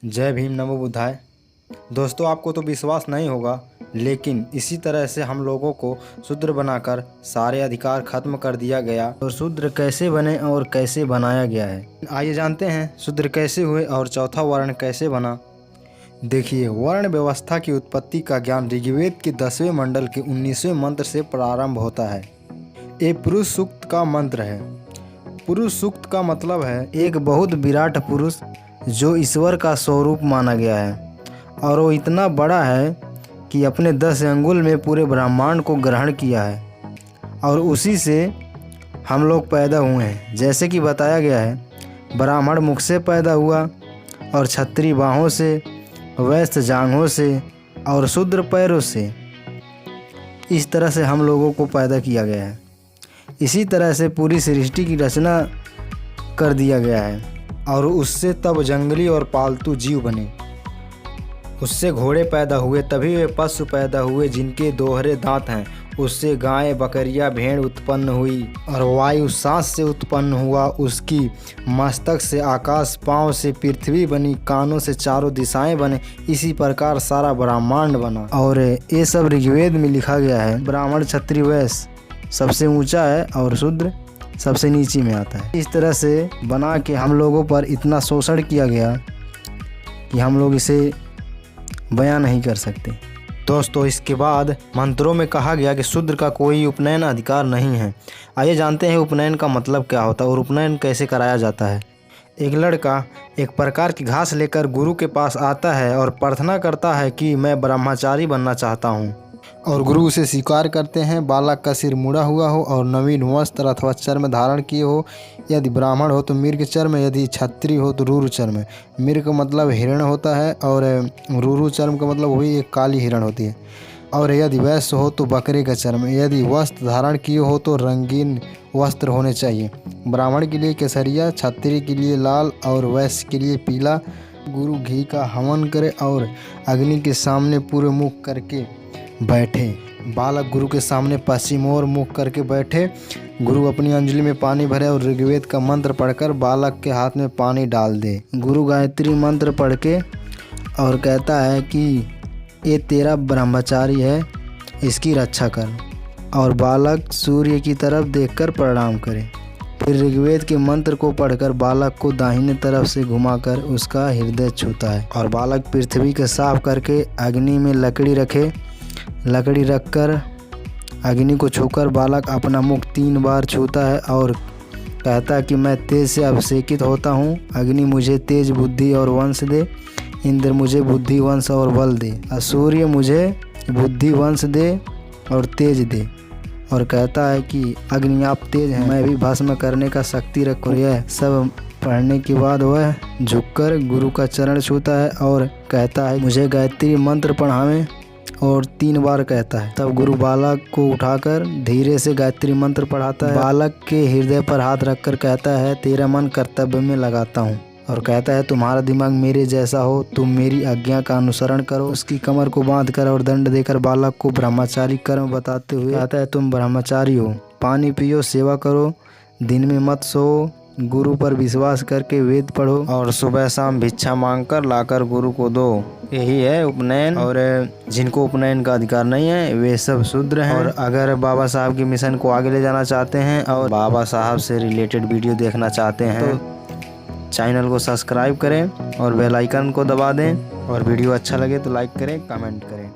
जय भीम, नमो बुद्धाय। दोस्तों, आपको तो विश्वास नहीं होगा, लेकिन इसी तरह से हम लोगों को शूद्र बनाकर सारे अधिकार खत्म कर दिया गया। और शूद्र कैसे बने और कैसे बनाया गया है, आइए जानते हैं शूद्र कैसे हुए और चौथा वर्ण कैसे बना। देखिए, वर्ण व्यवस्था की उत्पत्ति का ज्ञान ऋग्वेद के 10वें मंडल के 19वें मंत्र से प्रारंभ होता है। ये पुरुष सूक्त का मंत्र है। पुरुष सूक्त का मतलब है एक बहुत विराट पुरुष जो ईश्वर का स्वरूप माना गया है, और वो इतना बड़ा है कि अपने 10 अंगुल में पूरे ब्रह्मांड को ग्रहण किया है, और उसी से हम लोग पैदा हुए हैं। जैसे कि बताया गया है, ब्राह्मण मुख से पैदा हुआ, और क्षत्रिय बाहों से, वैश्य जांघों से, और शूद्र पैरों से। इस तरह से हम लोगों को पैदा किया गया है। इसी तरह से पूरी सृष्टि की रचना कर दिया गया है, और उससे तब जंगली और पालतू जीव बने। उससे घोड़े पैदा हुए, तभी वे पशु पैदा हुए जिनके दोहरे दांत हैं। उससे गाय, बकरियां, भेड़ उत्पन्न हुई, और वायु सांस से उत्पन्न हुआ। उसकी मस्तक से आकाश, पांव से पृथ्वी बनी, कानों से चारों दिशाएं बने। इसी प्रकार सारा ब्रह्मांड बना। और ये सब ऋग्वेद में लिखा गया है। ब्राह्मण, क्षत्रिय, वैश्य सबसे ऊंचा है और शूद्र सबसे नीचे में आता है। इस तरह से बना के हम लोगों पर इतना शोषण किया गया कि हम लोग इसे बयान नहीं कर सकते। दोस्तों, इसके बाद मंत्रों में कहा गया कि शूद्र का कोई उपनयन अधिकार नहीं है। आइए जानते हैं उपनयन का मतलब क्या होता है और उपनयन कैसे कराया जाता है। एक लड़का एक प्रकार की घास लेकर गुरु के पास आता है और प्रार्थना करता है कि मैं ब्रह्मचारी बनना चाहता हूँ, और गुरु उसे स्वीकार करते हैं। बालक का सिर मुड़ा हुआ हो और नवीन वस्त्र अथवा चर्म धारण किए हो। यदि ब्राह्मण हो तो मृग चर्म, यदि क्षत्रिय हो तो रूरु चर्म। मृग का मतलब हिरण होता है, और रूरु चर्म का मतलब वही एक काली हिरण होती है। और यदि वैश्य हो तो बकरे का चर्म। यदि वस्त्र धारण किए हो तो रंगीन वस्त्र होने चाहिए। ब्राह्मण के लिए केसरिया, क्षत्रिय के लिए लाल और वैश्य के लिए पीला। गुरु घी का हवन करे और अग्नि के सामने पूरे मुख करके बैठे। बालक गुरु के सामने पश्चिम ओर मुख करके बैठे। गुरु अपनी अंजलि में पानी भरे और ऋग्वेद का मंत्र पढ़कर बालक के हाथ में पानी डाल दे। गुरु गायत्री मंत्र पढ़ के और कहता है कि ये तेरा ब्रह्मचारी है, इसकी रक्षा कर। और बालक सूर्य की तरफ देखकर प्रणाम करे। फिर ऋग्वेद के मंत्र को पढ़कर बालक को दाहिने तरफ से घुमाकर उसका हृदय छूता है। और बालक पृथ्वी को साफ करके अग्नि में लकड़ी रखे। लकड़ी रखकर अग्नि को छूकर बालक अपना मुख 3 बार छूता है और कहता है कि मैं तेज से अभिषेकित होता हूँ। अग्नि मुझे तेज बुद्धि और वंश दे। इंद्र मुझे बुद्धि, वंश और बल दे। और सूर्य मुझे बुद्धि, वंश दे और तेज दे। और कहता है कि अग्नि आप तेज हैं, मैं भी भस्म करने का शक्ति रखूँ। यह सब पढ़ने के बाद वह झुककर गुरु का चरण छूता है और कहता है मुझे गायत्री मंत्र पढ़ावें, और 3 बार कहता है। तब गुरु बालक को उठाकर धीरे से गायत्री मंत्र पढ़ाता है। बालक के हृदय पर हाथ रखकर कहता है तेरा मन कर्तव्य में लगाता हूँ। और कहता है तुम्हारा दिमाग मेरे जैसा हो, तुम मेरी आज्ञा का अनुसरण करो। उसकी कमर को बांधकर और दंड देकर बालक को ब्रह्मचारी कर्म बताते हुए कहता है तुम ब्रह्मचारी हो, पानी पियो, सेवा करो, दिन में मत सो, गुरु पर विश्वास करके वेद पढ़ो, और सुबह शाम भिक्षा मांगकर लाकर गुरु को दो। यही है उपनयन। और जिनको उपनयन का अधिकार नहीं है वे सब शूद्र हैं। और अगर बाबा साहब की मिशन को आगे ले जाना चाहते हैं और बाबा साहब से रिलेटेड वीडियो देखना चाहते हैं तो चैनल को सब्सक्राइब करें और बेल आइकन को दबा दें। और वीडियो अच्छा लगे तो लाइक करें, कमेंट करें।